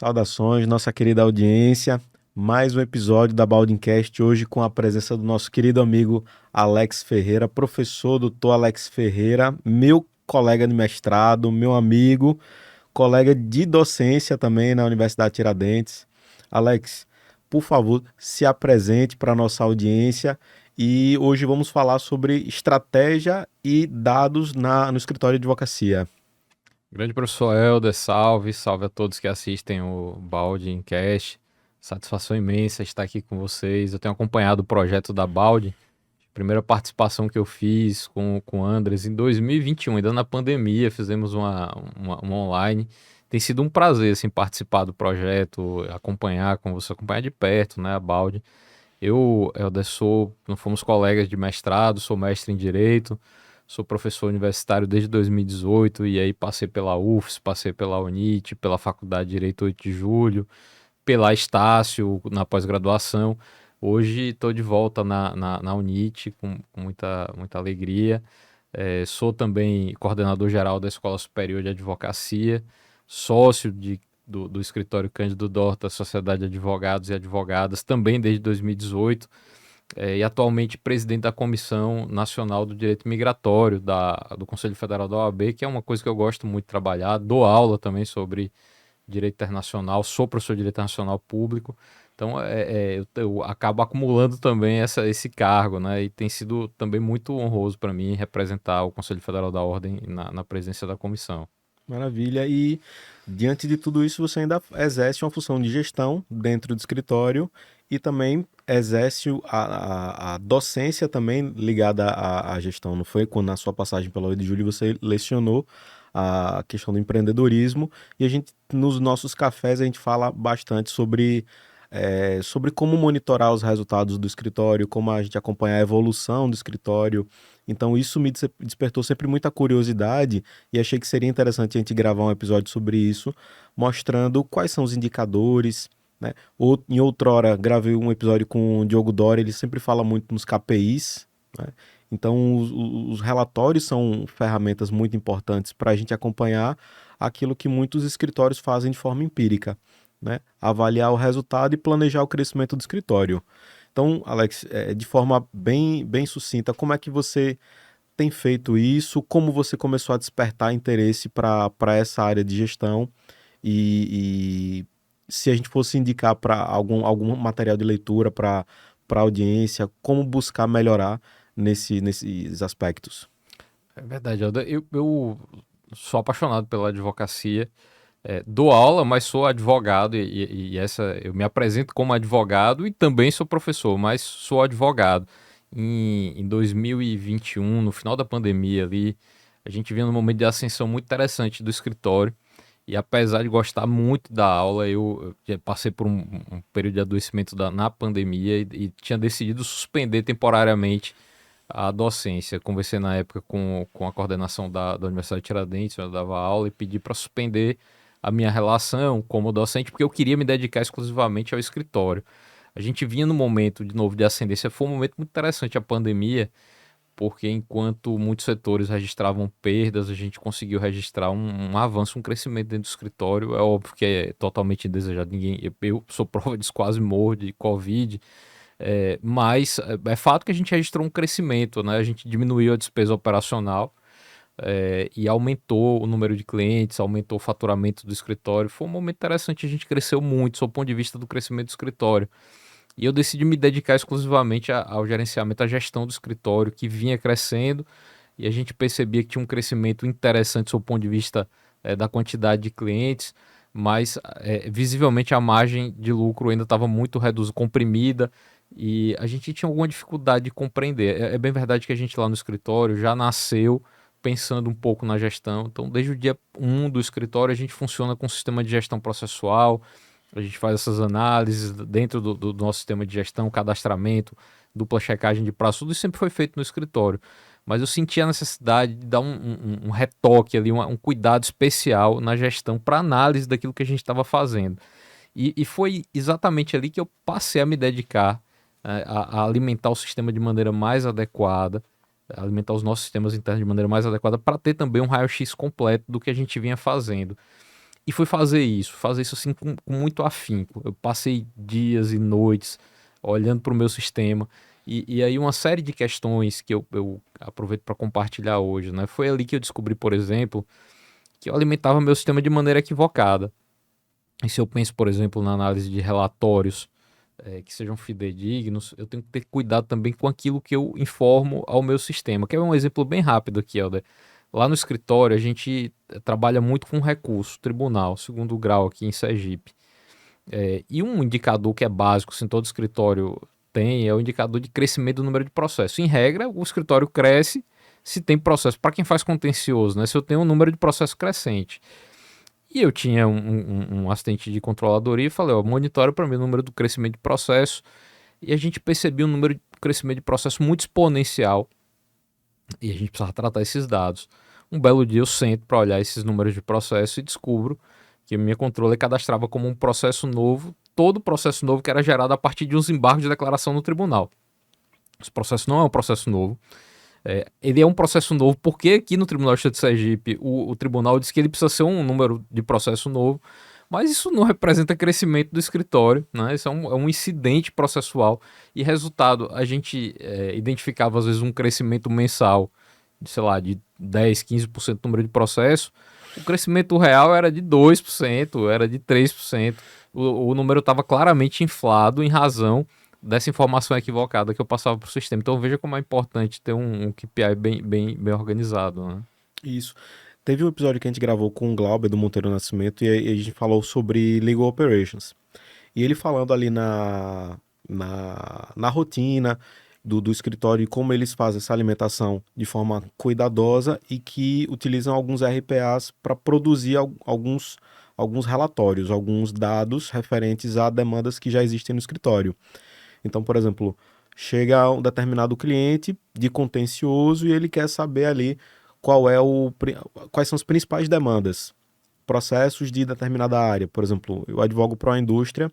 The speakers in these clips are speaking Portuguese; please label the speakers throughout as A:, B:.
A: Saudações, nossa querida audiência. Mais um episódio da Baldincast, hoje com a presença do nosso querido amigo Alex Ferreira, professor doutor Alex Ferreira, meu colega de mestrado, meu amigo, colega de docência também na Universidade Tiradentes. Alex, por favor, se apresente para a nossa audiência e hoje vamos falar sobre estratégia e dados no escritório de advocacia.
B: Grande professor Helder, salve, salve a todos que assistem o Balde em Cast. Satisfação imensa estar aqui com vocês. Eu tenho acompanhado o projeto da Balde. Primeira participação que eu fiz com o Andres em 2021, ainda na pandemia, fizemos uma online. Tem sido um prazer assim, participar do projeto, acompanhar com você, acompanhar de perto, né, a Balde. Eu, Helder, nós fomos colegas de mestrado, sou mestre em Direito. Sou professor universitário desde 2018 e aí passei pela UFS, passei pela UNIT, pela Faculdade de Direito 8 de Julho, pela Estácio na pós-graduação. Hoje estou de volta na UNIT com muita alegria. Sou também coordenador geral da Escola Superior de Advocacia, sócio do escritório Cândido Dorta, Sociedade de Advogados e Advogadas, também desde 2018 e atualmente presidente da Comissão Nacional do Direito Migratório do Conselho Federal da OAB, que é uma coisa que eu gosto muito de trabalhar. Dou aula também sobre direito internacional, sou professor de direito internacional público, então eu acabo acumulando também esse cargo, né? E tem sido também muito honroso para mim representar o Conselho Federal da Ordem na presidência da comissão.
A: Maravilha. E diante de tudo isso, você ainda exerce uma função de gestão dentro do escritório e também exerce a docência também ligada à gestão, não foi? Quando na sua passagem pela 8 de julho você lecionou a questão do empreendedorismo e a gente, nos nossos cafés, a gente fala bastante sobre como monitorar os resultados do escritório, como a gente acompanhar a evolução do escritório. Então isso me despertou sempre muita curiosidade e achei que seria interessante a gente gravar um episódio sobre isso, mostrando quais são os indicadores, né? Em outrora gravei um episódio com o Diogo Doria, ele sempre fala muito nos KPIs, né? Então os relatórios são ferramentas muito importantes para a gente acompanhar aquilo que muitos escritórios fazem de forma empírica, né? Avaliar o resultado e planejar o crescimento do escritório. Então, Alex, de forma bem sucinta, como é que você tem feito isso? Como você começou a despertar interesse para essa área de gestão? E se a gente fosse indicar para algum material de leitura para a audiência, como buscar melhorar nesses aspectos?
B: É verdade, Helder. Eu sou apaixonado pela advocacia. Dou aula, mas sou advogado e essa eu me apresento como advogado e também sou professor, mas sou advogado. Em 2021, no final da pandemia ali, a gente vinha num momento de ascensão muito interessante do escritório e apesar de gostar muito da aula, eu já passei por um período de adoecimento na pandemia e tinha decidido suspender temporariamente a docência. Conversei na época com a coordenação da Universidade de Tiradentes, onde eu dava aula, e pedi para suspender a minha relação como docente, porque eu queria me dedicar exclusivamente ao escritório. A gente vinha no momento, de novo, de ascendência, foi um momento muito interessante a pandemia, porque enquanto muitos setores registravam perdas, a gente conseguiu registrar um avanço, um crescimento dentro do escritório. É óbvio que é totalmente indesejado. Eu sou prova disso, quase morro de Covid, mas é fato que a gente registrou um crescimento, né? A gente diminuiu a despesa operacional e aumentou o número de clientes, aumentou o faturamento do escritório. Foi um momento interessante, a gente cresceu muito, sob o ponto de vista do crescimento do escritório. E eu decidi me dedicar exclusivamente ao gerenciamento, à gestão do escritório, que vinha crescendo, e a gente percebia que tinha um crescimento interessante sob o ponto de vista da quantidade de clientes, mas visivelmente a margem de lucro ainda estava muito reduzida, comprimida, e a gente tinha alguma dificuldade de compreender. É bem verdade que a gente lá no escritório já nasceu pensando um pouco na gestão. Então, desde o dia um do escritório, a gente funciona com um sistema de gestão processual, a gente faz essas análises dentro do nosso sistema de gestão, cadastramento, dupla checagem de prazo, tudo isso sempre foi feito no escritório. Mas eu senti a necessidade de dar um retoque ali, um cuidado especial na gestão para análise daquilo que a gente estava fazendo. E foi exatamente ali que eu passei a me dedicar a alimentar o sistema de maneira mais adequada, alimentar os nossos sistemas internos de maneira mais adequada, para ter também um raio-x completo do que a gente vinha fazendo. E fui fazer isso assim com muito afinco. Eu passei dias e noites olhando para o meu sistema. E aí uma série de questões que eu aproveito para compartilhar hoje, né? Foi ali que eu descobri, por exemplo, que eu alimentava meu sistema de maneira equivocada. E se eu penso, por exemplo, na análise de relatórios que sejam fidedignos, eu tenho que ter cuidado também com aquilo que eu informo ao meu sistema. Que é um exemplo bem rápido aqui, Helder. Lá no escritório, a gente trabalha muito com recurso, tribunal, segundo grau aqui em Sergipe. E um indicador que é básico, assim, todo escritório tem, é o indicador de crescimento do número de processos. Em regra, o escritório cresce se tem processo. Para quem faz contencioso, né? Se eu tenho um número de processos crescente. E eu tinha um assistente de controladoria e falei, ó, monitora para mim o número do crescimento de processo. E a gente percebeu um número de crescimento de processo muito exponencial. E a gente precisava tratar esses dados. Um belo dia eu sento para olhar esses números de processo e descubro que a minha controller cadastrava como um processo novo, todo processo novo que era gerado a partir de uns embargos de declaração no tribunal. Esse processo não é um processo novo. Ele é um processo novo porque aqui no Tribunal de Justiça de Sergipe o tribunal diz que ele precisa ser um número de processo novo, mas isso não representa crescimento do escritório, né? Isso é um incidente processual e resultado, a gente identificava às vezes um crescimento mensal de, sei lá, de 10, 15% do número de processo, o crescimento real era de 2%, era de 3%. O número estava claramente inflado em razão dessa informação equivocada que eu passava para o sistema. Então veja como é importante ter um KPI bem organizado, né?
A: Isso. Teve um episódio que a gente gravou com o Glauber do Monteiro Nascimento e aí a gente falou sobre Legal Operations. E ele falando ali na rotina do escritório e como eles fazem essa alimentação de forma cuidadosa e que utilizam alguns RPAs para produzir alguns relatórios, alguns dados referentes a demandas que já existem no escritório. Então, por exemplo, chega um determinado cliente de contencioso e ele quer saber ali quais são as principais demandas, processos de determinada área. Por exemplo, eu advogo para a indústria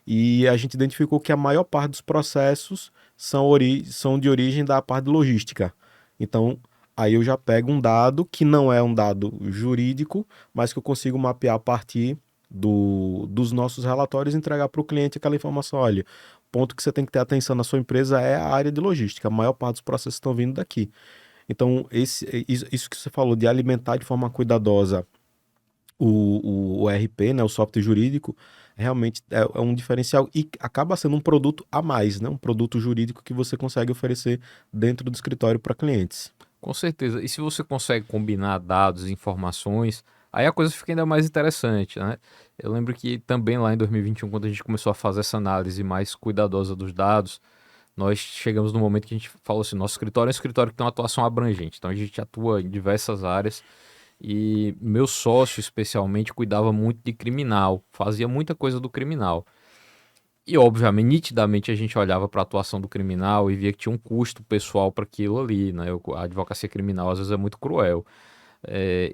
A: e a gente identificou que a maior parte dos processos são de origem da parte de logística. Então, aí eu já pego um dado que não é um dado jurídico, mas que eu consigo mapear a partir dos nossos relatórios e entregar para o cliente aquela informação. Olha, ponto que você tem que ter atenção na sua empresa é a área de logística. A maior parte dos processos estão vindo daqui. Então, isso que você falou de alimentar de forma cuidadosa o RP, né, o software jurídico, realmente é um diferencial e acaba sendo um produto a mais, né, um produto jurídico que você consegue oferecer dentro do escritório para clientes.
B: Com certeza. E se você consegue combinar dados e informações, aí a coisa fica ainda mais interessante, né? Eu lembro que também lá em 2021, quando a gente começou a fazer essa análise mais cuidadosa dos dados, nós chegamos no momento que a gente falou assim, nosso escritório é um escritório que tem uma atuação abrangente, então a gente atua em diversas áreas e meu sócio especialmente cuidava muito de criminal, fazia muita coisa do criminal. E obviamente, nitidamente a gente olhava para a atuação do criminal e via que tinha um custo pessoal para aquilo ali, né? A advocacia criminal às vezes é muito cruel.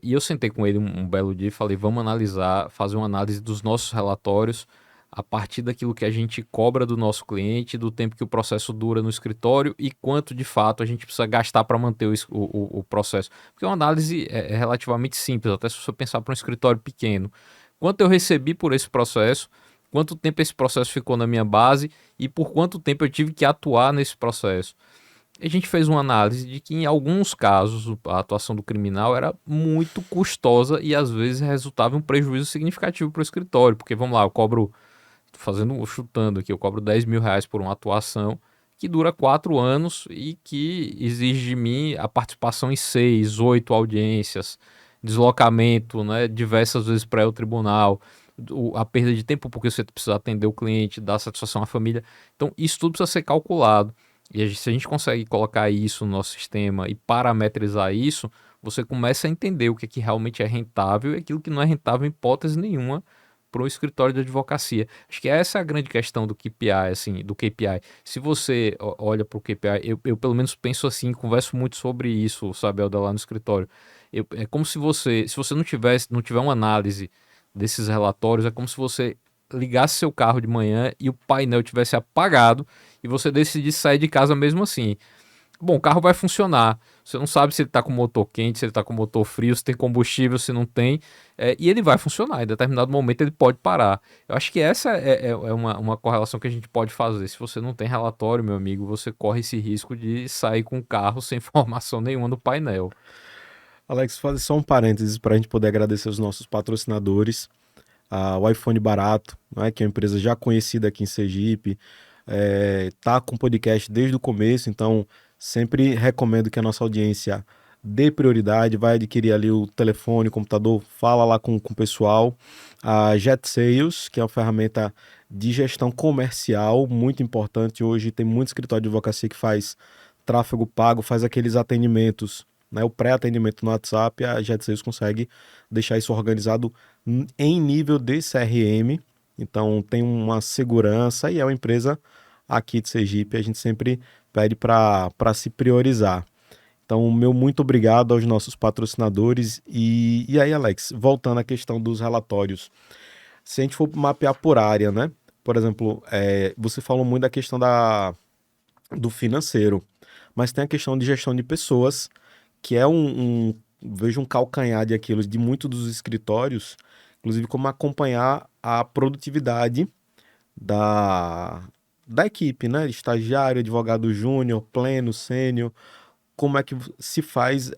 B: E eu sentei com ele um belo dia e falei, vamos analisar, fazer uma análise dos nossos relatórios a partir daquilo que a gente cobra do nosso cliente, do tempo que o processo dura no escritório e quanto de fato a gente precisa gastar para manter o processo. Porque uma análise é relativamente simples, até se você pensar para um escritório pequeno. Quanto eu recebi por esse processo, quanto tempo esse processo ficou na minha base e por quanto tempo eu tive que atuar nesse processo. A gente fez uma análise de que em alguns casos a atuação do criminal era muito custosa e às vezes resultava em um prejuízo significativo para o escritório, porque vamos lá, eu cobro, chutando aqui, eu cobro R$ 10.000 por uma atuação que dura 4 anos e que exige de mim a participação em 6, 8 audiências, deslocamento, né, diversas vezes para o tribunal, a perda de tempo porque você precisa atender o cliente, dar satisfação à família. Então, isso tudo precisa ser calculado. E se a gente consegue colocar isso no nosso sistema e parametrizar isso, você começa a entender o que realmente é rentável e aquilo que não é rentável em hipótese nenhuma para o escritório de advocacia. Acho que essa é a grande questão do KPI, assim, do KPI. Se você olha para o KPI, eu pelo menos penso assim, converso muito sobre isso, sabe, Alda, lá no escritório. É como se você não tiver uma análise desses relatórios, é como se você ligasse seu carro de manhã e o painel tivesse apagado e você decidisse sair de casa mesmo assim. bom, o carro vai funcionar. Você não sabe se ele está com motor quente, se ele está com motor frio, se tem combustível, se não tem. E ele vai funcionar. Em determinado momento ele pode parar. Eu acho que essa é uma correlação que a gente pode fazer. Se você não tem relatório, meu amigo, você corre esse risco de sair com o carro sem informação nenhuma no painel.
A: Alex, fazer só um parênteses para a gente poder agradecer os nossos patrocinadores. O iPhone Barato, né, que é uma empresa já conhecida aqui em Sergipe, tá com podcast desde o começo, então sempre recomendo que a nossa audiência dê prioridade, vai adquirir ali o telefone, o computador, fala lá com o pessoal. A Jet Sales, que é uma ferramenta de gestão comercial muito importante. Hoje tem muito escritório de advocacia que faz tráfego pago, faz aqueles atendimentos, né, o pré-atendimento no WhatsApp. A Jet Sales consegue deixar isso organizado em nível de CRM, então tem uma segurança e é uma empresa aqui de Sergipe, a gente sempre pede para se priorizar. Então, meu muito obrigado aos nossos patrocinadores. E aí, Alex, voltando à questão dos relatórios, se a gente for mapear por área, né? Por exemplo, você falou muito da questão do financeiro, mas tem a questão de gestão de pessoas, que é vejo um calcanhar de aquilo de muitos dos escritórios, inclusive como acompanhar a produtividade da, da equipe, né? Estagiário, advogado júnior, pleno, sênior, como é que se faz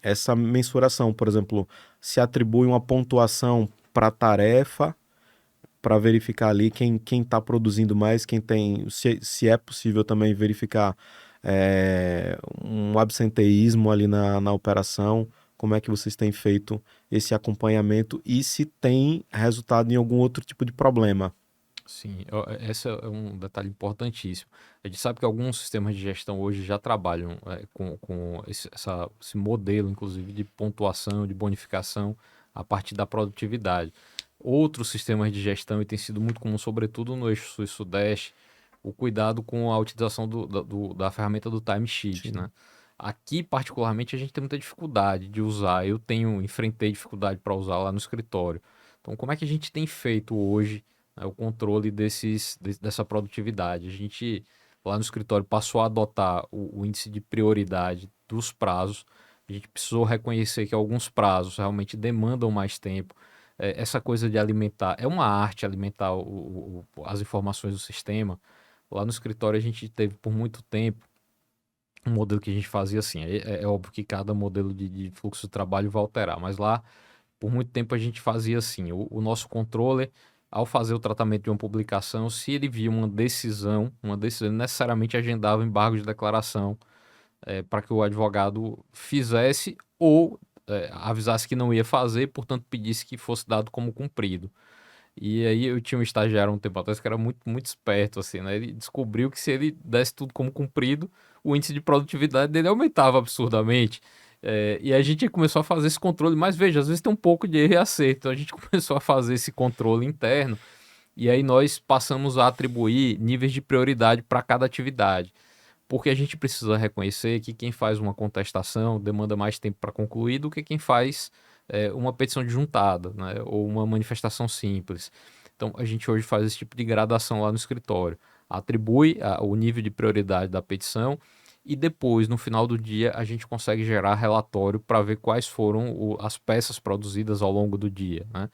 A: essa mensuração? Por exemplo, se atribui uma pontuação para a tarefa, para verificar ali quem está produzindo mais, quem tem, se é possível também verificar um absenteísmo ali na operação, como é que vocês têm feito esse acompanhamento e se tem resultado em algum outro tipo de problema.
B: Sim, esse é um detalhe importantíssimo. A gente sabe que alguns sistemas de gestão hoje já trabalham com esse modelo, inclusive, de pontuação, de bonificação a partir da produtividade. Outros sistemas de gestão, e tem sido muito comum, sobretudo no eixo sul e sudeste, o cuidado com a utilização da ferramenta do timesheet, né?
A: Sim.
B: Aqui, particularmente, a gente tem muita dificuldade de usar. Enfrentei dificuldade para usar lá no escritório. Então, como é que a gente tem feito hoje, né, o controle dessa produtividade? A gente, lá no escritório, passou a adotar o índice de prioridade dos prazos. A gente precisou reconhecer que alguns prazos realmente demandam mais tempo. Essa coisa de alimentar, é uma arte alimentar as informações do sistema. Lá no escritório, a gente teve por muito tempo um modelo que a gente fazia assim. É óbvio que cada modelo de fluxo de trabalho vai alterar, mas lá, por muito tempo, a gente fazia assim. O nosso controller, ao fazer o tratamento de uma publicação, se ele via uma decisão, ele necessariamente agendava embargo de declaração para que o advogado fizesse ou avisasse que não ia fazer, portanto, pedisse que fosse dado como cumprido. E aí eu tinha um estagiário um tempo atrás que era muito, muito esperto, assim, né? Ele descobriu que se ele desse tudo como cumprido, o índice de produtividade dele aumentava absurdamente. E a gente começou a fazer esse controle, mas veja, às vezes tem um pouco de erro e acerto. Então a gente começou a fazer esse controle interno e aí nós passamos a atribuir níveis de prioridade para cada atividade. Porque a gente precisa reconhecer que quem faz uma contestação demanda mais tempo para concluir do que quem faz uma petição de juntada, né, ou uma manifestação simples. Então, a gente hoje faz esse tipo de gradação lá no escritório. Atribui o nível de prioridade da petição e depois, no final do dia, a gente consegue gerar relatório para ver quais foram as peças produzidas ao longo do dia, né?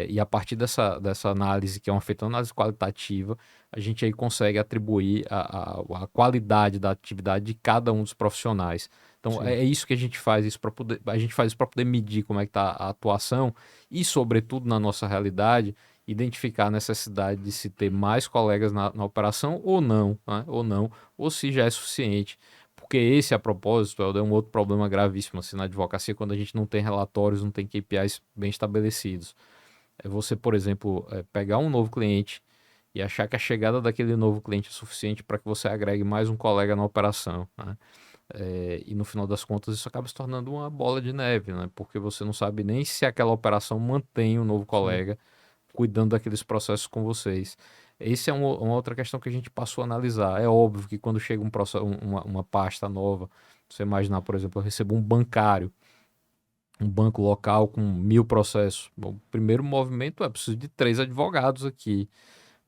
B: E a partir dessa análise, que é uma feita análise qualitativa, a gente aí consegue atribuir a qualidade da atividade de cada um dos profissionais. Então,
A: Sim.
B: é isso que a gente faz, a gente faz isso para poder medir como é que está a atuação e, sobretudo, na nossa realidade, identificar a necessidade de se ter mais colegas na operação ou não, né? Ou se já é suficiente. Porque esse, a propósito, é um outro problema gravíssimo assim, na advocacia, quando a gente não tem relatórios, não tem KPIs bem estabelecidos. É você, por exemplo, pegar um novo cliente e achar que a chegada daquele novo cliente é suficiente para que você agregue mais um colega na operação, né? E no final das contas isso acaba se tornando uma bola de neve, né? Porque você não sabe nem se aquela operação mantém o novo
A: Sim.
B: colega cuidando daqueles processos com vocês. Essa é uma outra questão que a gente passou a analisar. É óbvio que quando chega uma pasta nova, você imaginar, por exemplo, eu recebo um bancário, um banco local com 1.000 processos. Bom, o primeiro movimento é preciso de 3 advogados aqui.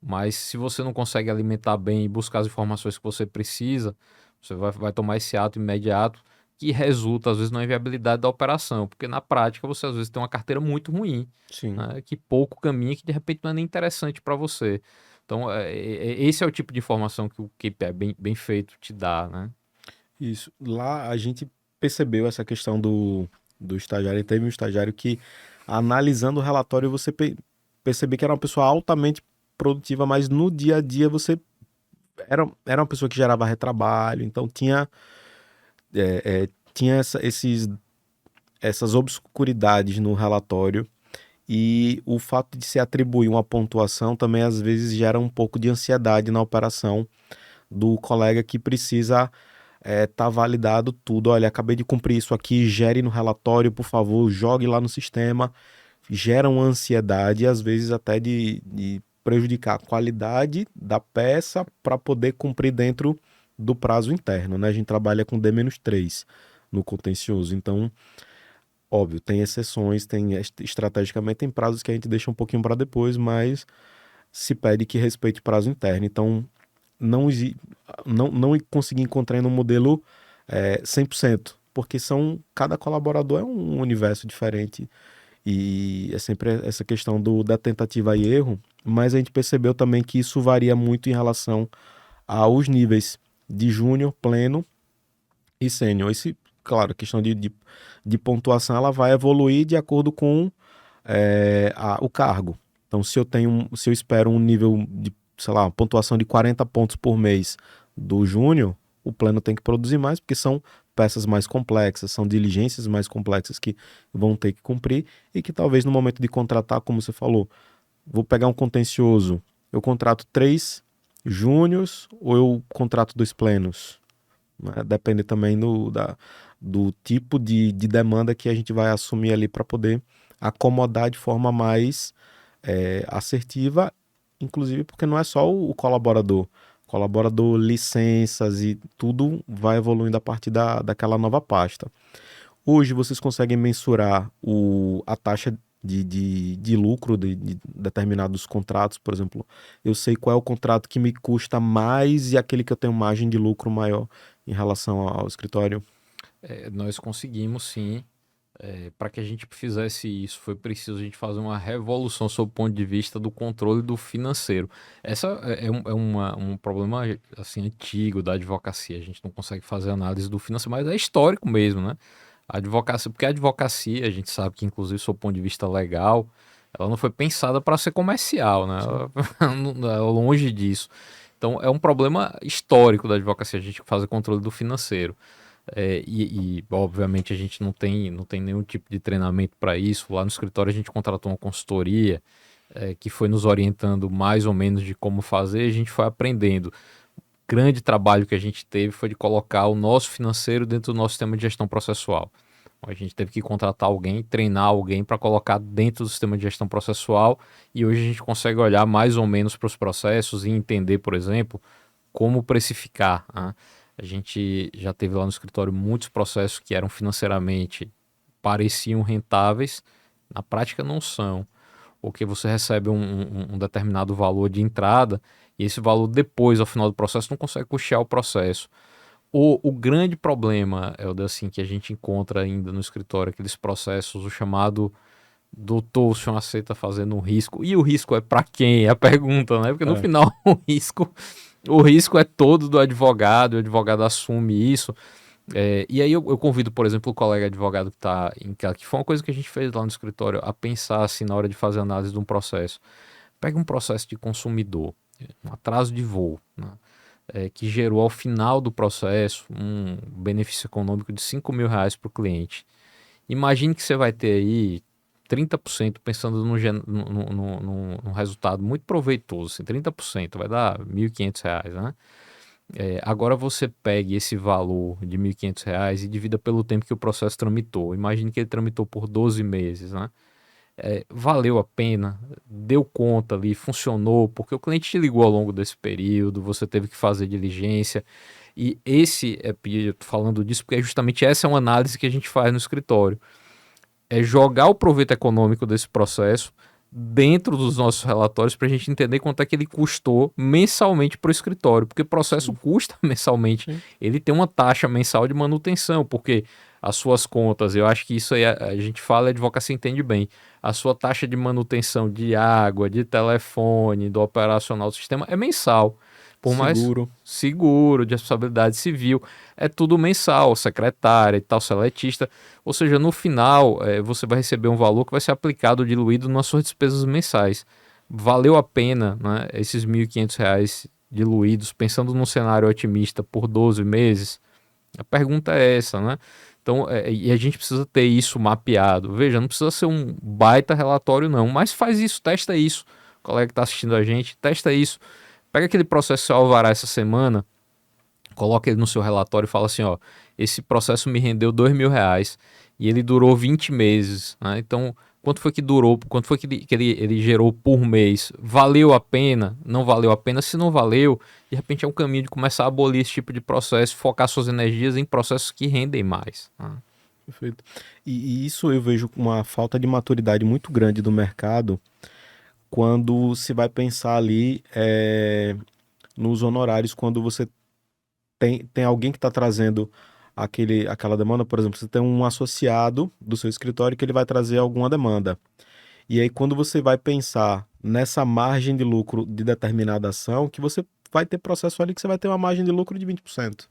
B: Mas se você não consegue alimentar bem e buscar as informações que você precisa, Você vai tomar esse ato imediato que resulta, às vezes, na inviabilidade da operação, porque na prática você, às vezes, tem uma carteira muito ruim,
A: Sim.
B: né, que pouco caminha, que de repente não é nem interessante para você. Então, esse é o tipo de informação que o KPI bem feito te dá, né?
A: Isso. Lá a gente percebeu essa questão do estagiário. E teve um estagiário que, analisando o relatório, você percebeu que era uma pessoa altamente produtiva, mas no dia a dia você era uma pessoa que gerava retrabalho, então tinha essas obscuridades no relatório. E o fato de se atribuir uma pontuação também às vezes gera um pouco de ansiedade na operação do colega que precisa tá validado tudo. Olha, acabei de cumprir isso aqui, gere no relatório, por favor, jogue lá no sistema. Gera uma ansiedade, às vezes até de prejudicar a qualidade da peça para poder cumprir dentro do prazo interno, né? A gente trabalha com D-3 no contencioso, então, óbvio, tem exceções, estrategicamente tem prazos que a gente deixa um pouquinho para depois, mas se pede que respeite prazo interno. Então, não, não consegui encontrar no modelo 100%, porque cada colaborador é um universo diferente e é sempre essa questão da tentativa e erro, mas a gente percebeu também que isso varia muito em relação aos níveis de júnior, pleno e sênior. Claro, a questão de pontuação ela vai evoluir de acordo com o cargo. Então, se eu espero um nível de, sei lá, uma pontuação de 40 pontos por mês do júnior, o plano tem que produzir mais, porque são peças mais complexas, são diligências mais complexas que vão ter que cumprir e que talvez no momento de contratar, como você falou, vou pegar um contencioso, eu contrato 3 júniors ou eu contrato 2 plenos, né? Depende também do tipo de demanda que a gente vai assumir ali para poder acomodar de forma mais assertiva, inclusive porque não é só o colaborador. Colaborador, licenças e tudo vai evoluindo a partir daquela nova pasta. Hoje vocês conseguem mensurar a taxa de lucro de determinados contratos, por exemplo. Eu sei qual é o contrato que me custa mais e aquele que eu tenho margem de lucro maior em relação ao escritório.
B: Nós conseguimos sim. Para que a gente fizesse isso, foi preciso a gente fazer uma revolução sob o ponto de vista do controle do financeiro. Essa um problema assim antigo da advocacia. A gente não consegue fazer análise do financeiro, mas é histórico mesmo, né? A advocacia, porque a advocacia, a gente sabe que inclusive sob o ponto de vista legal, ela não foi pensada para ser comercial, né?
A: Sim.
B: Longe disso. Então é um problema histórico da advocacia, a gente fazer controle do financeiro. Obviamente a gente não tem nenhum tipo de treinamento para isso. Lá no escritório a gente contratou uma consultoria que foi nos orientando mais ou menos de como fazer, a gente foi aprendendo. O grande trabalho que a gente teve foi de colocar o nosso financeiro dentro do nosso sistema de gestão processual. A gente teve que contratar alguém, treinar alguém para colocar dentro do sistema de gestão processual e hoje a gente consegue olhar mais ou menos para os processos e entender, por exemplo, como precificar, né? A gente já teve lá no escritório muitos processos que eram financeiramente pareciam rentáveis, na prática não são. Porque você recebe um determinado valor de entrada e esse valor depois, ao final do processo, não consegue custear o processo. O grande problema, Helder, assim, que a gente encontra ainda no escritório, aqueles processos, o chamado doutor, o senhor aceita fazendo um risco. E o risco é para quem? É a pergunta, né? Porque no
A: É.
B: final o risco é todo do advogado, o advogado assume isso. E aí eu convido, por exemplo, o colega advogado que está em casa, que foi uma coisa que a gente fez lá no escritório, a pensar assim na hora de fazer análise de um processo. Pega um processo de consumidor, um atraso de voo, né? Que gerou ao final do processo um benefício econômico de R$ 5.000 para o cliente. Imagine que você vai ter aí 30% pensando num resultado muito proveitoso, assim, 30% vai dar R$ 1.500, né? Agora você pegue esse valor de R$ 1.500 e divida pelo tempo que o processo tramitou. Imagine que ele tramitou por 12 meses, né? Valeu a pena, deu conta ali, funcionou, porque o cliente te ligou ao longo desse período, você teve que fazer diligência. E eu tô falando disso porque justamente essa é uma análise que a gente faz no escritório. É jogar o proveito econômico desse processo dentro dos nossos relatórios para a gente entender quanto é que ele custou mensalmente para o escritório, porque o processo custa mensalmente.
A: Sim.
B: Ele tem uma taxa mensal de manutenção, porque as suas contas, eu acho que isso aí a gente fala, a advocacia entende bem, a sua taxa de manutenção de água, de telefone, do operacional do sistema é mensal. Por mais
A: Seguro.
B: seguro, de responsabilidade civil, é tudo mensal, secretária e tal, seletista. Ou seja, no final, você vai receber um valor que vai ser aplicado, diluído nas suas despesas mensais. Valeu a pena, né, esses R$ 1.500 diluídos, pensando num cenário otimista por 12 meses? A pergunta é essa, né? Então, e a gente precisa ter isso mapeado. Veja, não precisa ser um baita relatório, não, mas faz isso, testa isso. O colega que está assistindo a gente, testa isso. Pega aquele processo seu alvará essa semana, coloca ele no seu relatório e fala assim, ó, esse processo me rendeu R$ 2.000 e ele durou 20 meses, né? Então, quanto foi que durou, quanto foi que ele gerou por mês? Valeu a pena? Não valeu a pena? Se não valeu, de repente é um caminho de começar a abolir esse tipo de processo, focar suas energias em processos que rendem mais, né?
A: Perfeito. E isso eu vejo com uma falta de maturidade muito grande do mercado quando se vai pensar ali nos honorários, quando você tem alguém que está trazendo aquela demanda, por exemplo, você tem um associado do seu escritório que ele vai trazer alguma demanda. E aí, quando você vai pensar nessa margem de lucro de determinada ação, que você vai ter processo ali que você vai ter uma margem de lucro de 20%.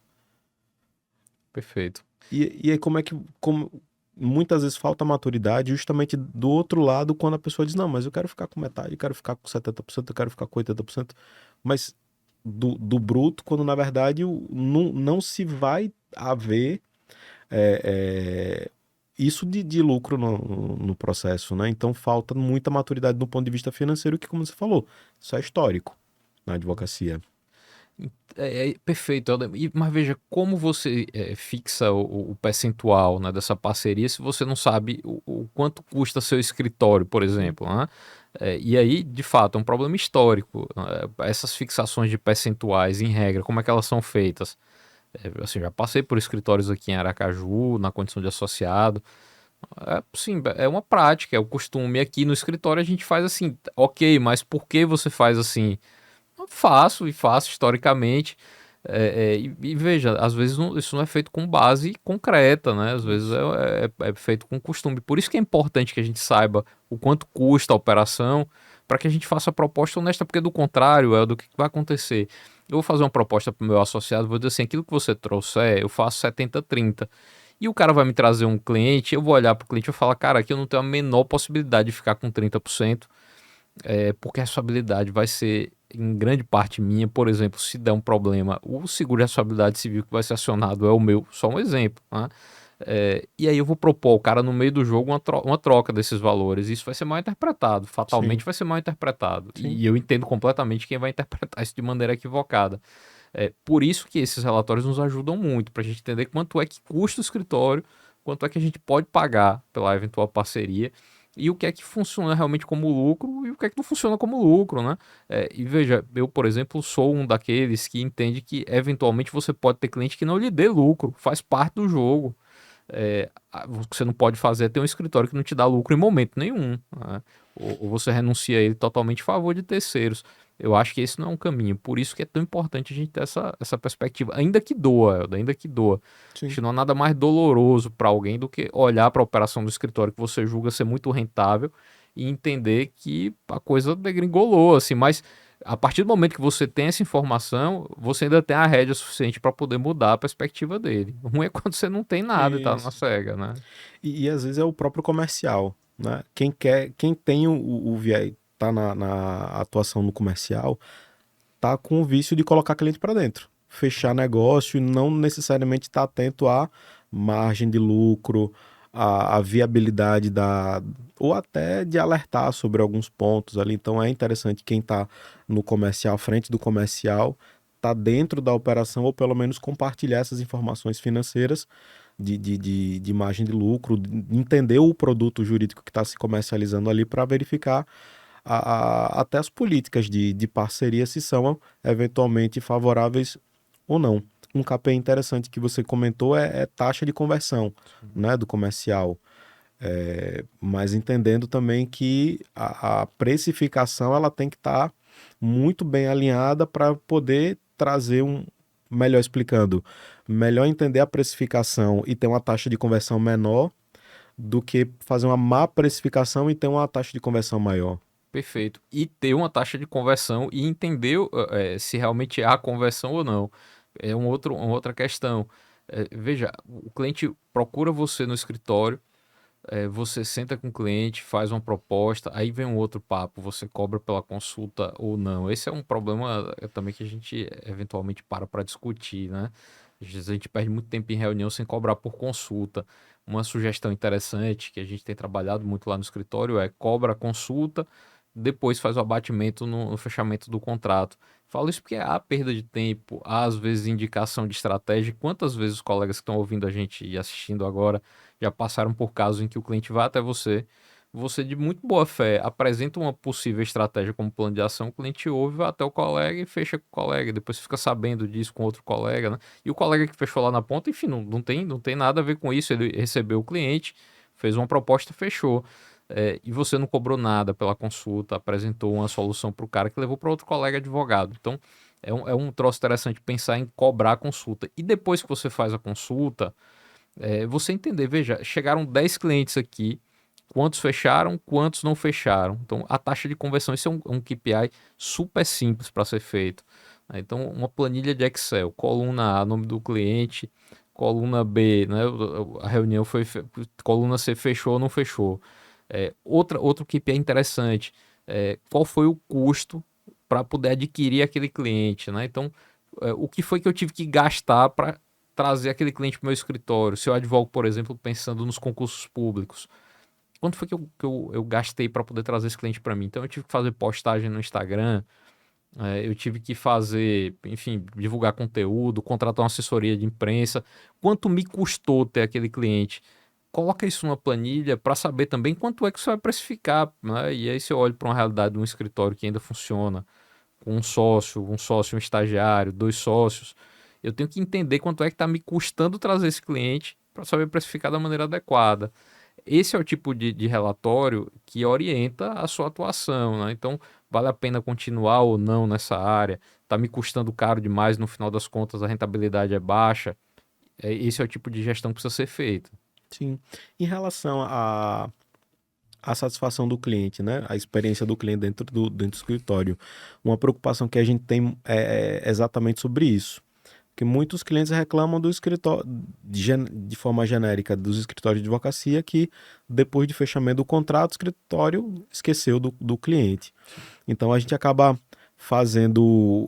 B: Perfeito.
A: E aí, como muitas vezes falta maturidade justamente do outro lado, quando a pessoa diz, não, mas eu quero ficar com metade, eu quero ficar com 70%, eu quero ficar com 80%, mas do bruto, quando na verdade não se vai haver é, é, isso de lucro no processo, né? Então falta muita maturidade do ponto de vista financeiro, que, como você falou, isso é histórico na advocacia.
B: É perfeito, Helder. Mas veja, como você fixa o percentual, né, dessa parceria se você não sabe o quanto custa seu escritório, por
A: Sim,
B: exemplo, né? E aí, de fato, é um problema histórico. Essas fixações de percentuais, em regra, como é que elas são feitas? Assim, já passei por escritórios aqui em Aracaju, na condição de associado. Sim, é uma prática, é o costume. Aqui no escritório a gente faz assim, ok, mas por que você faz assim? Faço e faço historicamente. E veja, às vezes isso não é feito com base concreta, né? Às vezes
A: isso.
B: é feito com costume. Por isso que é importante que a gente saiba o quanto custa a operação, para que a gente faça a proposta honesta, porque do contrário, é do que vai acontecer. Eu vou fazer uma proposta para o meu associado, vou dizer assim, aquilo que você trouxer, eu faço 70-30. E o cara vai me trazer um cliente, eu vou olhar para o cliente e vou falar, cara, aqui eu não tenho a menor possibilidade de ficar com 30%, porque a responsabilidade vai ser em grande parte minha. Por exemplo, se der um problema, o seguro de responsabilidade civil que vai ser acionado é o meu, só um exemplo, né? E aí eu vou propor ao cara no meio do jogo uma troca desses valores. Isso vai ser mal interpretado, fatalmente
A: Sim,
B: vai ser mal interpretado.
A: sim.
B: E eu entendo completamente quem vai interpretar isso de maneira equivocada. Por isso que esses relatórios nos ajudam muito, para a gente entender quanto é que custa o escritório, quanto é que a gente pode pagar pela eventual parceria e o que é que funciona realmente como lucro e o que é que não funciona como lucro, né? E veja, eu, por exemplo, sou um daqueles que entende que eventualmente você pode ter cliente que não lhe dê lucro, faz parte do jogo. O que você não pode fazer é ter um escritório que não te dá lucro em momento nenhum, né? Ou você renuncia a ele totalmente em favor de terceiros. Eu acho que esse não é um caminho. Por isso que é tão importante a gente ter essa perspectiva. Ainda que doa, Helder, ainda que doa. Acho
A: Sim.
B: que não há nada mais doloroso para alguém do que olhar para a operação do escritório que você julga ser muito rentável e entender que a coisa degringolou, assim. Mas a partir do momento que você tem essa informação, você ainda tem a rédea suficiente para poder mudar a perspectiva dele. O ruim é quando você não tem nada e tá na
A: Isso.
B: cega, né?
A: E às vezes é o próprio comercial, né? Quem tem o viés, tá na atuação no comercial, tá com o vício de colocar cliente para dentro, fechar negócio e não necessariamente estar atento à margem de lucro, à viabilidade ou até de alertar sobre alguns pontos ali. Então é interessante quem está no comercial, à frente do comercial, tá dentro da operação ou pelo menos compartilhar essas informações financeiras de margem de lucro, de entender o produto jurídico que está se comercializando ali para verificar até as políticas de parceria se são eventualmente favoráveis ou não. Um KPI interessante que você comentou é taxa de conversão, né, do comercial. Mas entendendo também que a precificação ela tem que estar muito bem alinhada para poder trazer melhor explicando, melhor entender a precificação e ter uma taxa de conversão menor do que fazer uma má precificação e ter uma taxa de conversão maior.
B: Perfeito. E ter uma taxa de conversão e entender se realmente há conversão ou não. É uma outra questão. Veja, o cliente procura você no escritório, você senta com o cliente, faz uma proposta, aí vem um outro papo, você cobra pela consulta ou não. Esse é um problema também que a gente eventualmente para discutir, né? Às vezes a gente perde muito tempo em reunião sem cobrar por consulta. Uma sugestão interessante que a gente tem trabalhado muito lá no escritório é cobra a consulta, depois faz o abatimento no fechamento do contrato. Falo isso porque há perda de tempo, há às vezes indicação de estratégia. Quantas vezes os colegas que estão ouvindo a gente e assistindo agora já passaram por casos em que o cliente vai até você, você de muito boa fé apresenta uma possível estratégia como plano de ação, o cliente ouve, vai até o colega e fecha com o colega, depois fica sabendo disso com outro colega, né? E o colega que fechou lá na ponta, enfim, não tem nada a ver com isso, ele recebeu o cliente, fez uma proposta, fechou. E você não cobrou nada pela consulta, apresentou uma solução para o cara que levou para outro colega advogado. Então, é um troço interessante pensar em cobrar a consulta. E depois que você faz a consulta, você entender, veja, chegaram 10 clientes aqui, quantos fecharam, quantos não fecharam. Então, a taxa de conversão, isso é um KPI super simples para ser feito, né? Então, uma planilha de Excel, coluna A, nome do cliente, coluna B, né, a reunião foi, coluna C fechou ou não fechou. Outro KPI interessante, qual foi o custo para poder adquirir aquele cliente, né? Então, o que foi que eu tive que gastar para trazer aquele cliente para o meu escritório? Se eu advogo, por exemplo, pensando nos concursos públicos, quanto foi que eu gastei para poder trazer esse cliente para mim? Então, eu tive que fazer postagem no Instagram, eu tive que fazer, enfim, divulgar conteúdo, contratar uma assessoria de imprensa. Quanto me custou ter aquele cliente? Coloca isso numa planilha para saber também quanto é que você vai precificar, né? E aí você olha para uma realidade de um escritório que ainda funciona, com um sócio, um estagiário, dois sócios. Eu tenho que entender quanto é que está me custando trazer esse cliente para saber precificar da maneira adequada. Esse é o tipo de relatório que orienta a sua atuação, né? Então, vale a pena continuar ou não nessa área? Está me custando caro demais, no final das contas a rentabilidade é baixa. Esse é o tipo de gestão que precisa ser feita.
A: Sim. Em relação à satisfação do cliente, né? A experiência do cliente dentro do escritório. Uma preocupação que a gente tem é exatamente sobre isso. Que muitos clientes reclamam do escritório, de forma genérica, dos escritórios de advocacia, que depois de fechamento do contrato, o escritório esqueceu do cliente. Então a gente acaba fazendo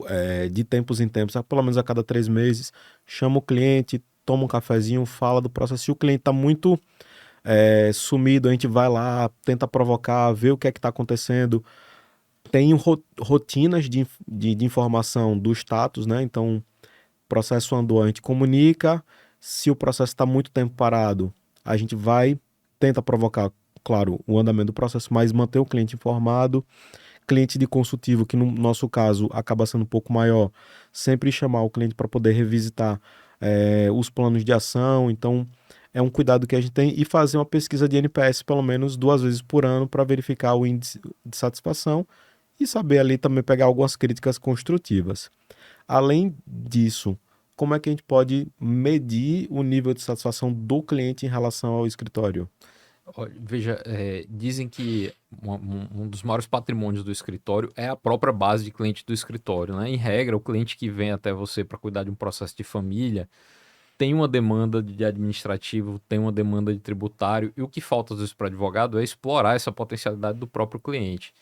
A: de tempos em tempos, pelo menos a cada 3 meses, chama o cliente, toma um cafezinho, fala do processo. Se o cliente está muito sumido, a gente vai lá, tenta provocar, vê o que é que está acontecendo. Tem rotinas de informação do status, né? Então, processo andou, a gente comunica. Se o processo está muito tempo parado, a gente vai, tenta provocar, claro, o andamento do processo, mas manter o cliente informado. Cliente de consultivo, que no nosso caso acaba sendo um pouco maior, sempre chamar o cliente para poder revisitar os planos de ação. Então, é um cuidado que a gente tem e fazer uma pesquisa de NPS pelo menos 2 vezes por ano para verificar o índice de satisfação e saber ali também pegar algumas críticas construtivas. Além disso, como é que a gente pode medir o nível de satisfação do cliente em relação ao escritório?
B: Olha, veja, dizem que um dos maiores patrimônios do escritório é a própria base de cliente do escritório, né? Em regra, o cliente que vem até você para cuidar de um processo de família tem uma demanda de administrativo, tem uma demanda de tributário, e o que falta às vezes para advogado é explorar essa potencialidade do próprio cliente.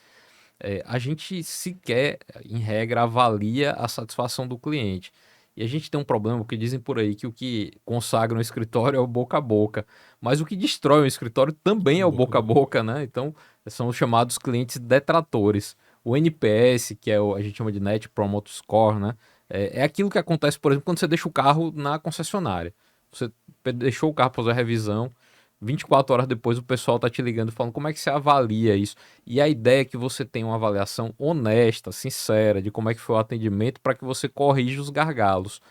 B: A gente sequer, em regra, avalia a satisfação do cliente. E a gente tem um problema, porque dizem por aí que o que consagra um escritório é o boca a boca, mas o que destrói um escritório também é o
A: Boca a
B: boca a
A: boca.
B: boca, né? Então, são os chamados clientes detratores. O NPS, que a gente chama de Net Promoter Score, né? É aquilo que acontece, por exemplo, quando você deixa o carro na concessionária. Você deixou o carro para fazer a revisão, 24 horas depois o pessoal tá te ligando falando como é que você avalia isso. E a ideia é que você tenha uma avaliação honesta, sincera, de como é que foi o atendimento para que você corrija os gargalos.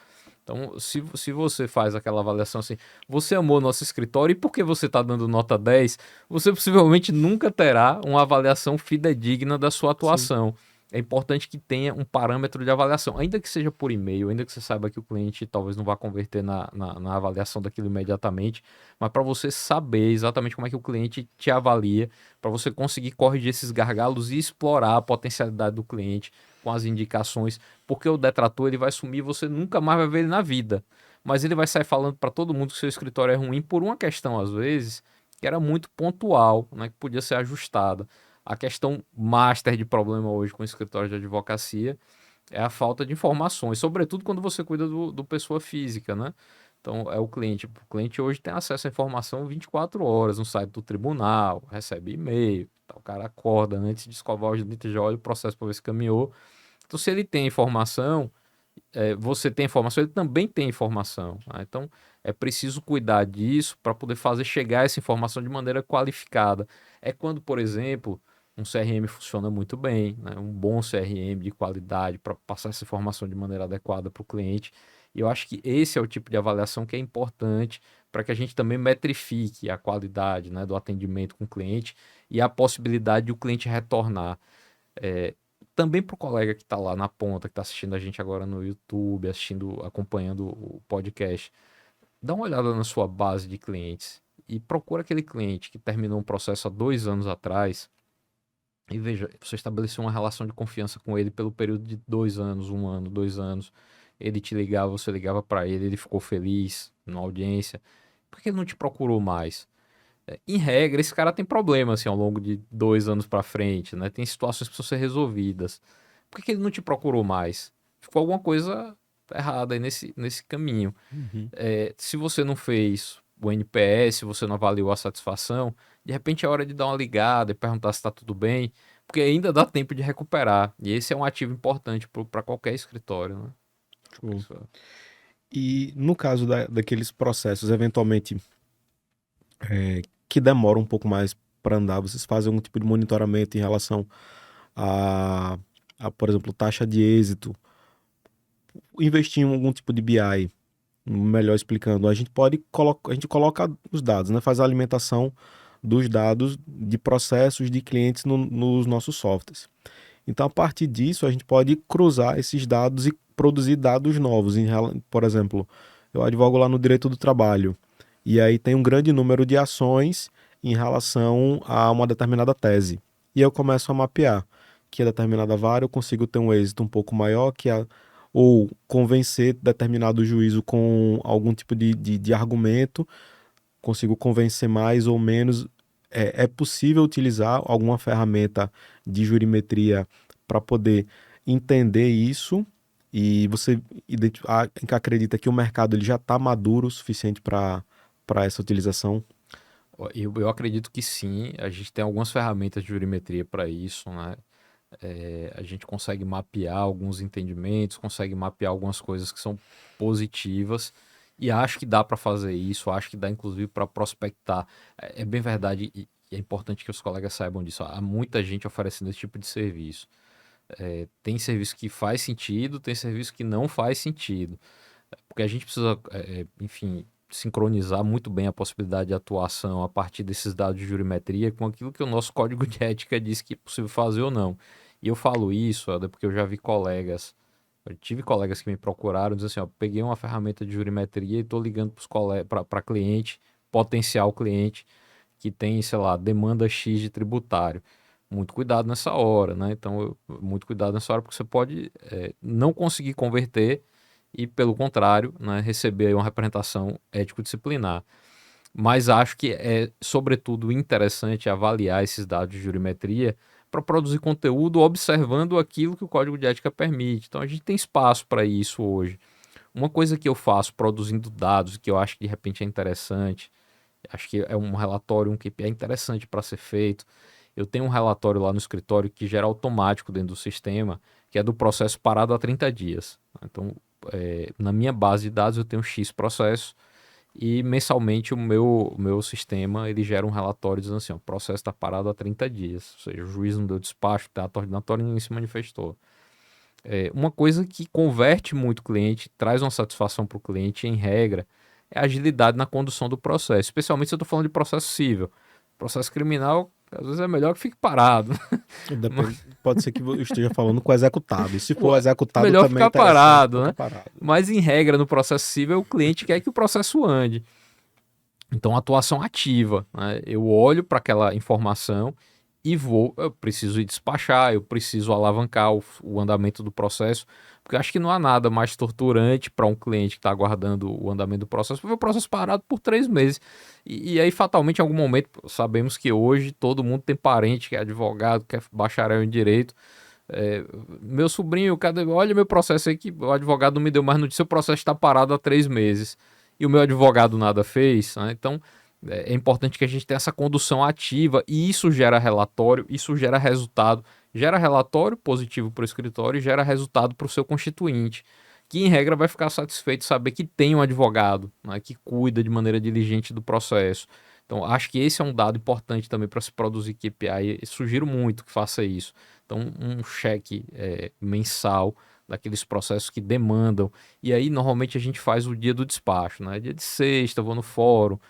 B: Então, se você faz aquela avaliação assim, você amou nosso escritório e por que você está dando nota 10, você possivelmente nunca terá uma avaliação fidedigna da sua
A: Sim.
B: atuação. É importante que tenha um parâmetro de avaliação, ainda que seja por e-mail, ainda que você saiba que o cliente talvez não vá converter na avaliação daquilo imediatamente, mas para você saber exatamente como é que o cliente te avalia, para você conseguir corrigir esses gargalos e explorar a potencialidade do cliente com as indicações, porque o detrator ele vai sumir, você nunca mais vai ver ele na vida, mas ele vai sair falando para todo mundo que seu escritório é ruim por uma questão, às vezes, que era muito pontual, né, que podia ser ajustada. A questão master de problema hoje com o escritório de advocacia é a falta de informações, sobretudo quando você cuida do pessoa física, né? Então, é o cliente. O cliente hoje tem acesso à informação 24 horas no site do tribunal, recebe e-mail, tá, o cara acorda antes de escovar os dentes, já olha o processo para ver se caminhou. Então, se ele tem informação, você tem informação, ele também tem informação, né? Então, é preciso cuidar disso para poder fazer chegar essa informação de maneira qualificada. É quando, por exemplo, um CRM funciona muito bem, né? Um bom CRM de qualidade para passar essa informação de maneira adequada para o cliente. E eu acho que esse é o tipo de avaliação que é importante para que a gente também metrifique a qualidade, né, do atendimento com o cliente e a possibilidade de o cliente retornar. É, também para o colega que está lá na ponta, que está assistindo a gente agora no YouTube, assistindo, acompanhando o podcast, dá uma olhada na sua base de clientes e procura aquele cliente que terminou um processo há 2 anos atrás e veja, você estabeleceu uma relação de confiança com ele pelo período de 2 anos, 1 ano, 2 anos. Ele te ligava, você ligava para ele, ele ficou feliz na audiência. Por que ele não te procurou mais? Em regra, esse cara tem problema assim ao longo de 2 anos para frente, né? Tem situações que precisam ser resolvidas. Por que ele não te procurou mais? Ficou alguma coisa errada aí nesse caminho.
A: Uhum.
B: Se você não fez o NPS, se você não avaliou a satisfação, de repente é hora de dar uma ligada e perguntar se está tudo bem, porque ainda dá tempo de recuperar. E esse é um ativo importante para qualquer escritório, né?
A: Show.
B: Isso
A: E no caso daqueles processos, eventualmente, que demoram um pouco mais para andar, vocês fazem algum tipo de monitoramento em relação a, por exemplo, taxa de êxito, investir em algum tipo de BI, melhor explicando, a gente coloca os dados, né? Faz a alimentação dos dados de processos de clientes nos nossos softwares. Então, a partir disso, a gente pode cruzar esses dados e produzir dados novos. Por exemplo, eu advogo lá no direito do trabalho, e aí tem um grande número de ações em relação a uma determinada tese. E eu começo a mapear que a determinada vara eu consigo ter um êxito um pouco maior ou convencer determinado juízo com algum tipo de argumento, consigo convencer mais ou menos. É possível utilizar alguma ferramenta de jurimetria para poder entender isso e você acredita que o mercado ele já está maduro o suficiente para essa utilização?
B: Eu acredito que sim, a gente tem algumas ferramentas de jurimetria para isso, né? A gente consegue mapear alguns entendimentos, consegue mapear algumas coisas que são positivas e acho que dá para fazer isso, acho que dá inclusive para prospectar. É bem verdade e é importante que os colegas saibam disso. Há muita gente oferecendo esse tipo de serviço. Tem serviço que faz sentido, tem serviço que não faz sentido. Porque a gente precisa, enfim, sincronizar muito bem a possibilidade de atuação a partir desses dados de jurimetria com aquilo que o nosso código de ética diz que é possível fazer ou não. E eu falo isso, Helder, porque eu já vi colegas, eu tive colegas que me procuraram, dizendo assim, ó, peguei uma ferramenta de jurimetria e estou ligando para cliente, potencial cliente, que tem, sei lá, demanda X de tributário. Muito cuidado nessa hora, né? Então, muito cuidado nessa hora, porque você pode não conseguir converter e, pelo contrário, né, receber aí uma representação ético-disciplinar. Mas acho que é, sobretudo, interessante avaliar esses dados de jurimetria para produzir conteúdo observando aquilo que o Código de Ética permite. Então, a gente tem espaço para isso hoje. Uma coisa que eu faço produzindo dados, que eu acho que de repente é interessante, acho que é um relatório, um QPI interessante para ser feito. Eu tenho um relatório lá no escritório que gera automático dentro do sistema, que é do processo parado há 30 dias. Então, na minha base de dados eu tenho X processos e mensalmente o meu sistema ele gera um relatório dizendo assim, ó, o processo está parado há 30 dias. Ou seja, o juiz não deu despacho, o ato ordinatório e ninguém se manifestou. Uma coisa que converte muito o cliente, traz uma satisfação para o cliente, em regra, é a agilidade na condução do processo, especialmente se eu estou falando de processo civil. Processo criminal, às vezes é melhor que fique parado.
A: Pode ser que eu esteja falando com o executado. E se for o
B: Mas
A: executado,
B: melhor
A: também é
B: ficar
A: interessante
B: parado,
A: ficar
B: né?
A: parado.
B: Mas em regra, no processo civil, o cliente quer que o processo ande. Então, atuação ativa, né? Eu olho para aquela informação e eu preciso ir despachar, eu preciso alavancar o andamento do processo, porque eu acho que não há nada mais torturante para um cliente que está aguardando o andamento do processo, porque o processo parado por 3 meses. E aí, fatalmente, em algum momento, sabemos que hoje todo mundo tem parente que é advogado, que é bacharel em direito. Meu sobrinho, olha meu processo aí que o advogado não me deu mais notícia, o processo está parado há 3 meses e o meu advogado nada fez, né? Então é importante que a gente tenha essa condução ativa e isso gera relatório, isso gera relatório positivo para o escritório e gera resultado para o seu constituinte, que em regra vai ficar satisfeito de saber que tem um advogado, né, que cuida de maneira diligente do processo. Então acho que esse é um dado importante também para se produzir KPI e sugiro muito que faça isso. Então um cheque mensal daqueles processos que demandam. E aí, normalmente, a gente faz o dia do despacho, né? Dia de sexta, vou no fórum,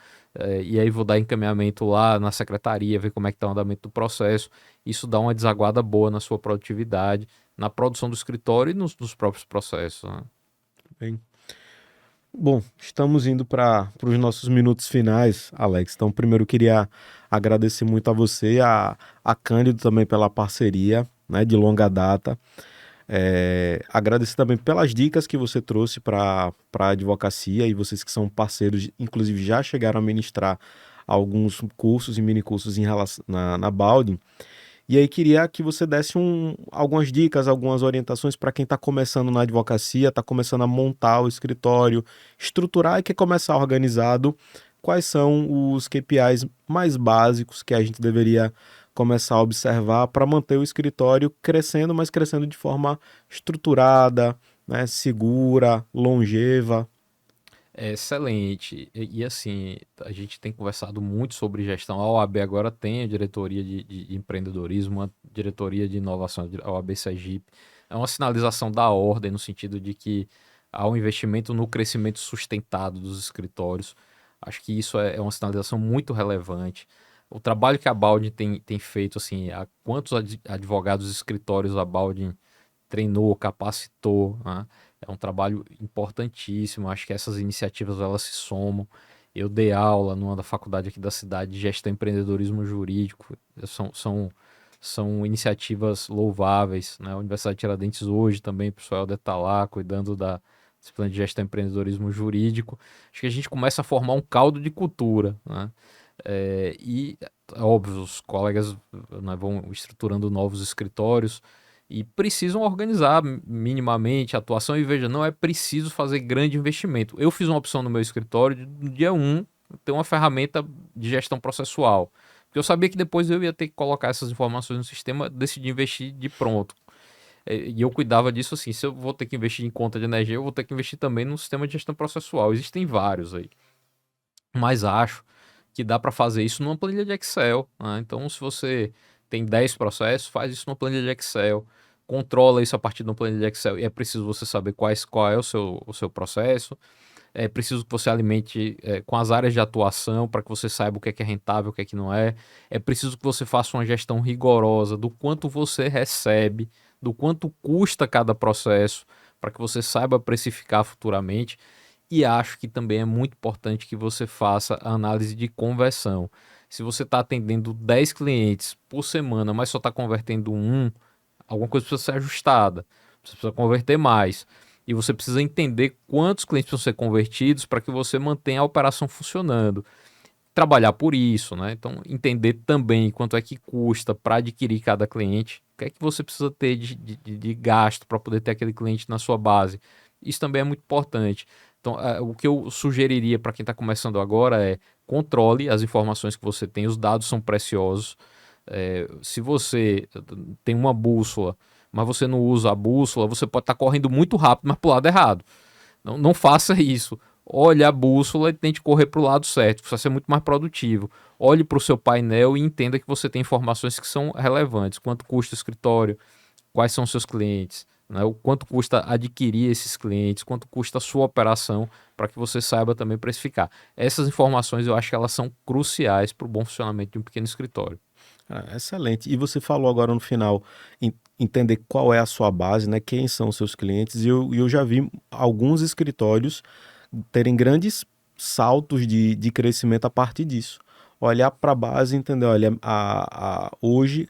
B: e aí vou dar encaminhamento lá na secretaria, ver como é que está o andamento do processo. Isso dá uma desaguada boa na sua produtividade, na produção do escritório e nos próprios processos, né?
A: Bem, bom, estamos indo para os nossos minutos finais, Alex. Então, primeiro eu queria agradecer muito a você, a Cândido também pela parceria, né, de longa data. Agradecer também pelas dicas que você trouxe para a advocacia e vocês que são parceiros, inclusive já chegaram a ministrar alguns cursos e mini cursos em relação, na Baldin. E aí queria que você desse algumas dicas, algumas orientações para quem está começando na advocacia, está começando a montar o escritório, estruturar e quer começar organizado. Quais são os KPIs mais básicos que a gente deveria começar a observar para manter o escritório crescendo, mas crescendo de forma estruturada, né, segura, longeva?
B: É excelente. Assim, a gente tem conversado muito sobre gestão. A OAB agora tem a diretoria de empreendedorismo, a diretoria de inovação, a OAB Sergipe. É uma sinalização da ordem, no sentido de que há um investimento no crescimento sustentado dos escritórios. Acho que isso é uma sinalização muito relevante. O trabalho que a Baldin tem feito, assim, há quantos advogados escritórios a Baldin treinou, capacitou, né? É um trabalho importantíssimo. Acho que essas iniciativas elas se somam. Eu dei aula numa da faculdade aqui da cidade de gestão e empreendedorismo jurídico. São iniciativas louváveis, né? A Universidade de Tiradentes hoje também, o pessoal deve estar lá cuidando da disciplina de gestão e empreendedorismo jurídico. Acho que a gente começa a formar um caldo de cultura, né? Óbvio, os colegas, né, vão estruturando novos escritórios e precisam organizar minimamente a atuação. E veja, não é preciso fazer grande investimento. Eu fiz uma opção no meu escritório de, no dia 1, ter uma ferramenta de gestão processual. Porque eu sabia que depois eu ia ter que colocar essas informações no sistema, decidi investir de pronto. E eu cuidava disso assim, se eu vou ter que investir em conta de energia, eu vou ter que investir também no sistema de gestão processual. Existem vários aí. Mas acho que dá para fazer isso numa planilha de Excel, né? Então, se você tem 10 processos, faz isso numa planilha de Excel, controla isso a partir de uma planilha de Excel. E é preciso você saber qual é o seu processo, é preciso que você alimente com as áreas de atuação para que você saiba o que é rentável, o que é que não é. É preciso que você faça uma gestão rigorosa do quanto você recebe, do quanto custa cada processo, para que você saiba precificar futuramente. E acho que também é muito importante que você faça a análise de conversão. Se você está atendendo 10 clientes por semana, mas só está convertendo um, alguma coisa precisa ser ajustada. Você precisa converter mais. E você precisa entender quantos clientes precisam ser convertidos para que você mantenha a operação funcionando. Trabalhar por isso, né? Então, entender também quanto é que custa para adquirir cada cliente, o que é que você precisa ter de gasto para poder ter aquele cliente na sua base. Isso também é muito importante. Então, o que eu sugeriria para quem está começando agora é controle as informações que você tem, os dados são preciosos. Se você tem uma bússola, mas você não usa a bússola, você pode estar correndo muito rápido, mas para o lado errado. Não faça isso. Olhe a bússola e tente correr para o lado certo, você vai ser muito mais produtivo. Olhe para o seu painel e entenda que você tem informações que são relevantes. Quanto custa o escritório, quais são os seus clientes, né? O quanto custa adquirir esses clientes, quanto custa a sua operação, para que você saiba também precificar. Essas informações eu acho que elas são cruciais para o bom funcionamento de um pequeno escritório.
A: Excelente. E você falou agora no final, entender qual é a sua base, né? Quem são os seus clientes. E eu já vi alguns escritórios terem grandes saltos de crescimento a partir disso. Olhar para a base e entender, olha, hoje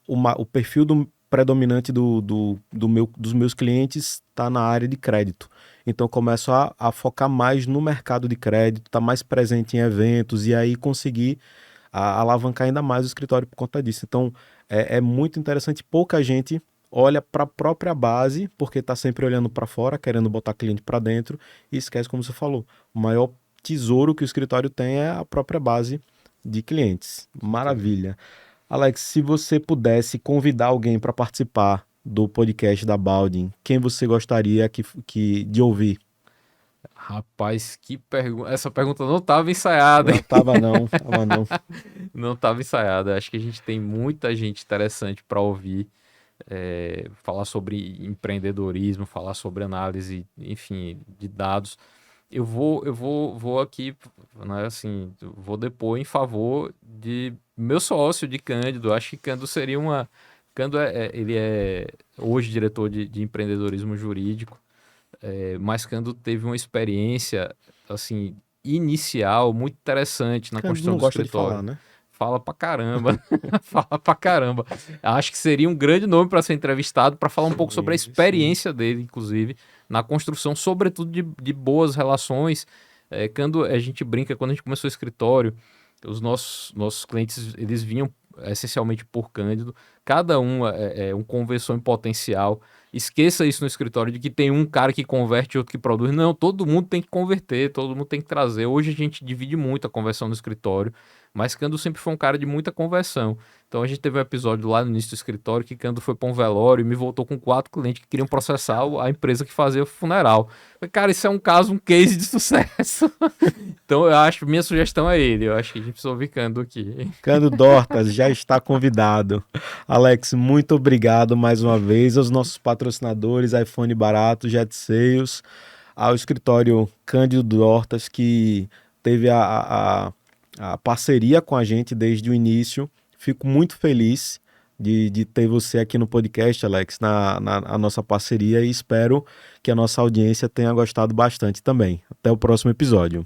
A: o perfil predominante dos meus clientes está na área de crédito. Então, eu começo a focar mais no mercado de crédito, estar mais presente em eventos e aí conseguir alavancar ainda mais o escritório por conta disso. Então, é muito interessante. Pouca gente olha para a própria base, porque está sempre olhando para fora, querendo botar cliente para dentro, e esquece, como você falou, o maior tesouro que o escritório tem é a própria base de clientes. Maravilha. Alex, se você pudesse convidar alguém para participar do podcast da Baldin, quem você gostaria de ouvir?
B: Rapaz, que pergunta. Essa pergunta não estava ensaiada,
A: Não,
B: hein?
A: tava não, tava não.
B: Não estava ensaiada. Acho que a gente tem muita gente interessante para ouvir, falar sobre empreendedorismo, falar sobre análise, enfim, de dados. Eu vou aqui, né, assim, vou depor em favor de meu sócio, de Cândido. Acho que Cândido seria uma. Cândido ele é hoje diretor de empreendedorismo jurídico. Mas Cândido teve uma experiência, assim, inicial muito interessante na
A: Cândido
B: construção
A: não
B: do
A: gosta de falar,
B: escritório.
A: né?
B: Fala pra caramba, fala pra caramba. Acho que seria um grande nome para ser entrevistado, para falar um pouco sobre a
A: Sim, sim.
B: experiência dele, inclusive, na construção, sobretudo de boas relações. Quando a gente brinca, quando a gente começou o escritório, os nossos clientes, eles vinham essencialmente por Cândido. Cada um é um conversor em potencial. Esqueça isso no escritório, de que tem um cara que converte e outro que produz. Não, todo mundo tem que converter, todo mundo tem que trazer. Hoje a gente divide muito a conversão no escritório, mas Cândido sempre foi um cara de muita conversão. Então a gente teve um episódio lá no início do escritório que Cândido foi para um velório e me voltou com 4 clientes que queriam processar a empresa que fazia o funeral. Falei, cara, isso é um caso, um case de sucesso. Então eu acho, minha sugestão é ele. Eu acho que a gente precisa ouvir Cândido aqui.
A: Cândido Dortas já está convidado. Alex, muito obrigado mais uma vez aos nossos patrocinadores, iPhone Barato, Jet Sales, ao escritório Cândido Dortas, que teve a parceria com a gente desde o início. Fico muito feliz de ter você aqui no podcast, Alex, na nossa parceria, e espero que a nossa audiência tenha gostado bastante também. Até o próximo episódio.